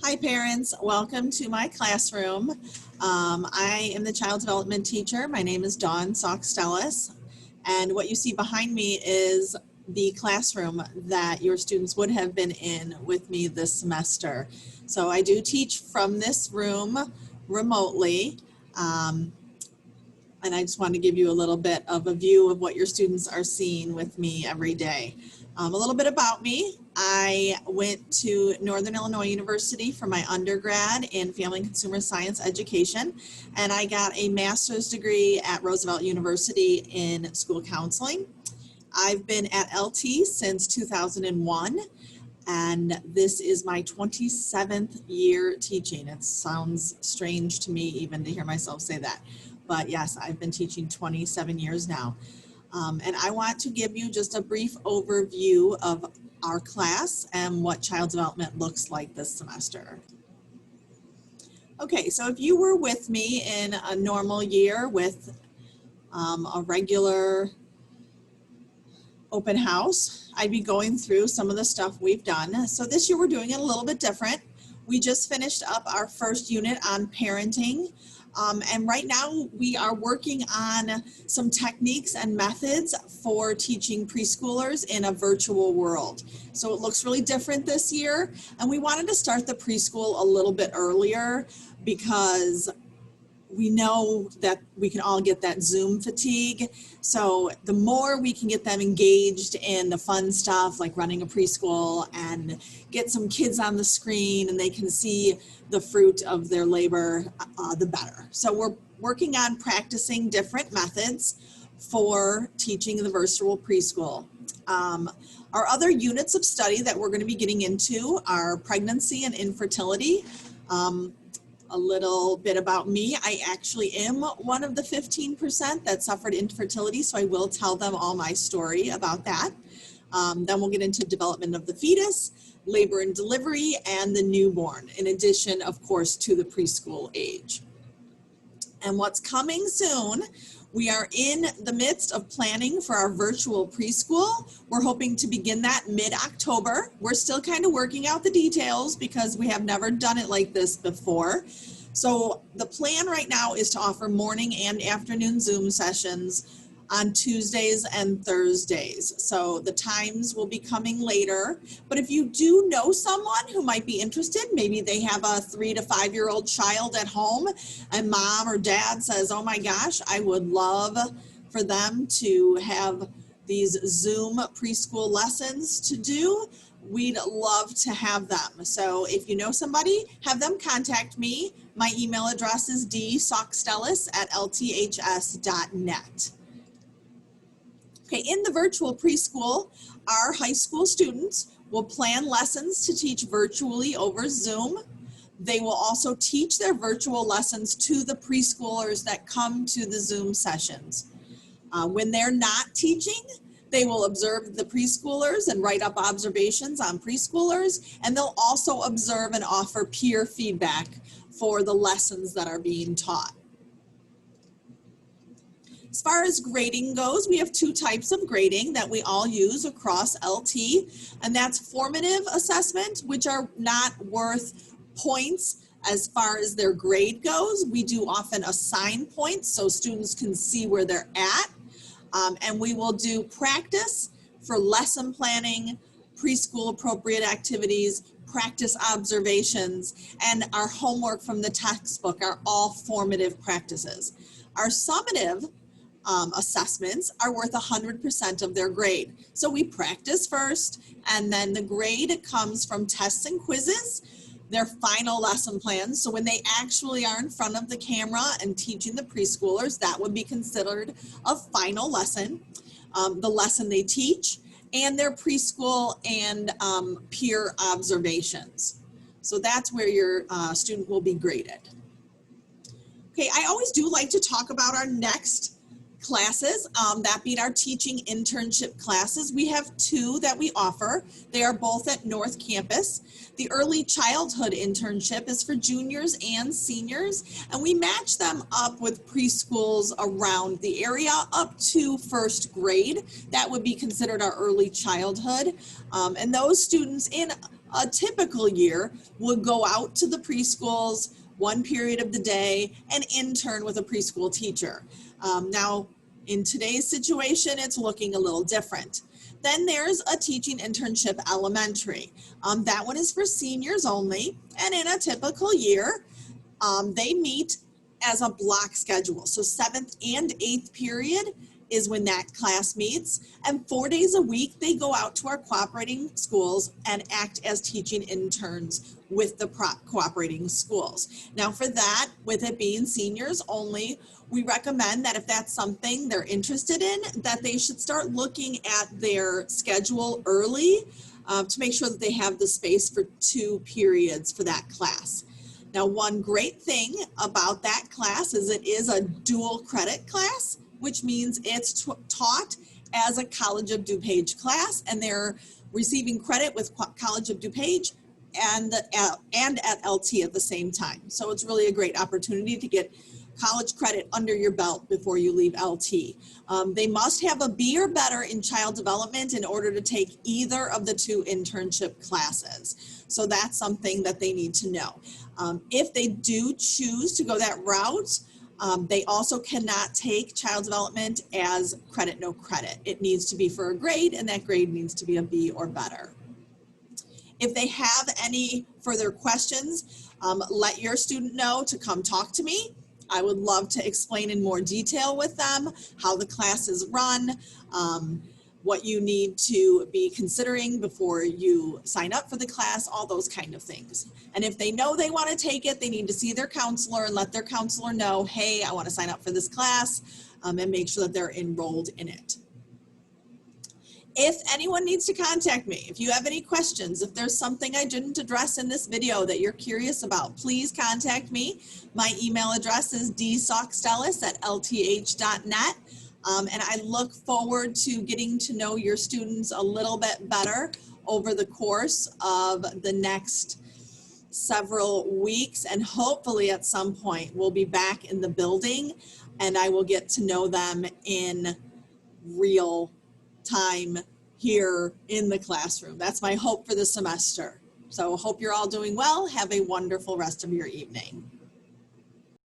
Hi parents, welcome to my classroom. I am the child development teacher. My name is Dawn Saukstelis, and what you see behind me is the classroom that your students would have been in with me this semester. So I do teach from this room remotely, and I just want to give you a little bit of a view of what your students are seeing with me every day. A little bit about me. I went to Northern Illinois University for my undergrad in Family and Consumer Science education, and I got a master's degree at Roosevelt University in school counseling. I've been at LT since 2001, and this is my 27th year teaching. It sounds strange to me even to hear myself say that, but yes, I've been teaching 27 years now. And I want to give you just a brief overview of our class and what child development looks like this semester. Okay, so if you were with me in a normal year with a regular open house, I'd be going through some of the stuff we've done. So this year we're doing it a little bit different. We just finished up our first unit on parenting. And right now we are working on some techniques and methods for teaching preschoolers in a virtual world. So it looks really different this year. And we wanted to start the preschool a little bit earlier because we know that we can all get that Zoom fatigue. So the more we can get them engaged in the fun stuff like running a preschool and get some kids on the screen and they can see the fruit of their labor, the better. So we're working on practicing different methods for teaching the virtual preschool. Our other units of study that we're going to be getting into are pregnancy and infertility. A little bit about me. I actually am one of the 15% that suffered infertility, so I will tell them all my story about that. Then we'll get into development of the fetus, labor and delivery, and the newborn, in addition, of course, to the preschool age. And what's coming soon, we are in the midst of planning for our virtual preschool. We're hoping to begin that mid-October. We're still kind of working out the details because we have never done it like this before. So the plan right now is to offer morning and afternoon Zoom sessions on Tuesdays and Thursdays. So the times will be coming later, but if you do know someone who might be interested, maybe they have a 3 to 5 year old child at home and mom or dad says, oh my gosh, I would love for them to have these Zoom preschool lessons to do, we'd love to have them. So if you know somebody, have them contact me. My email address is dsaukstelis@lths.net. Okay, in the virtual preschool, our high school students will plan lessons to teach virtually over Zoom. They will also teach their virtual lessons to the preschoolers that come to the Zoom sessions. When they're not teaching, they will observe the preschoolers and write up observations on preschoolers, and they'll also observe and offer peer feedback for the lessons that are being taught. As far as grading goes, we have two types of grading that we all use across LT, and that's formative assessment, which are not worth points as far as their grade goes. We do often assign points so students can see where they're at, and we will do practice for lesson planning, preschool appropriate activities, practice observations, and our homework from the textbook are all formative practices. Our summative assessments are worth 100% of their grade. So we practice first, and then the grade comes from tests and quizzes, their final lesson plans. So when they actually are in front of the camera and teaching the preschoolers, that would be considered a final lesson, the lesson they teach, and their preschool and peer observations. So that's where your student will be graded. Okay, I always do like to talk about our next classes, that being our teaching internship classes. We have two that we offer. They are both at North Campus. The early childhood internship is for juniors and seniors, and we match them up with preschools around the area up to first grade. That would be considered our early childhood. And those students in a typical year would go out to the preschools one period of the day and intern with a preschool teacher. Now, in today's situation, it's looking a little different. Then there's a teaching internship elementary. That one is for seniors only, and in a typical year, they meet as a block schedule. So 7th and 8th period is when that class meets, and 4 days a week they go out to our cooperating schools and act as teaching interns with the cooperating schools. Now for that, with it being seniors only, we recommend that if that's something they're interested in, that they should start looking at their schedule early to make sure that they have the space for 2 periods for that class. Now, one great thing about that class is it is a dual credit class, which means it's taught as a College of DuPage class, and they're receiving credit with College of DuPage and at LT at the same time. So it's really a great opportunity to get college credit under your belt before you leave LT. They must have a B or better in child development in order to take either of the 2 internship classes. So that's something that they need to know. If they do choose to go that route, they also cannot take child development as credit, no credit. It needs to be for a grade, and that grade needs to be a B or better. If they have any further questions, let your student know to come talk to me. I would love to explain in more detail with them how the class is run, what you need to be considering before you sign up for the class, all those kind of things. And if they know they want to take it, they need to see their counselor and let their counselor know, hey, I want to sign up for this class, and make sure that they're enrolled in it. If anyone needs to contact me, if you have any questions, if there's something I didn't address in this video that you're curious about, please contact me. My email address is dsaukstelis@lth.net. And I look forward to getting to know your students a little bit better over the course of the next several weeks. And hopefully at some point we'll be back in the building and I will get to know them in real time here in the classroom. That's my hope for the semester. So hope you're all doing well. Have a wonderful rest of your evening.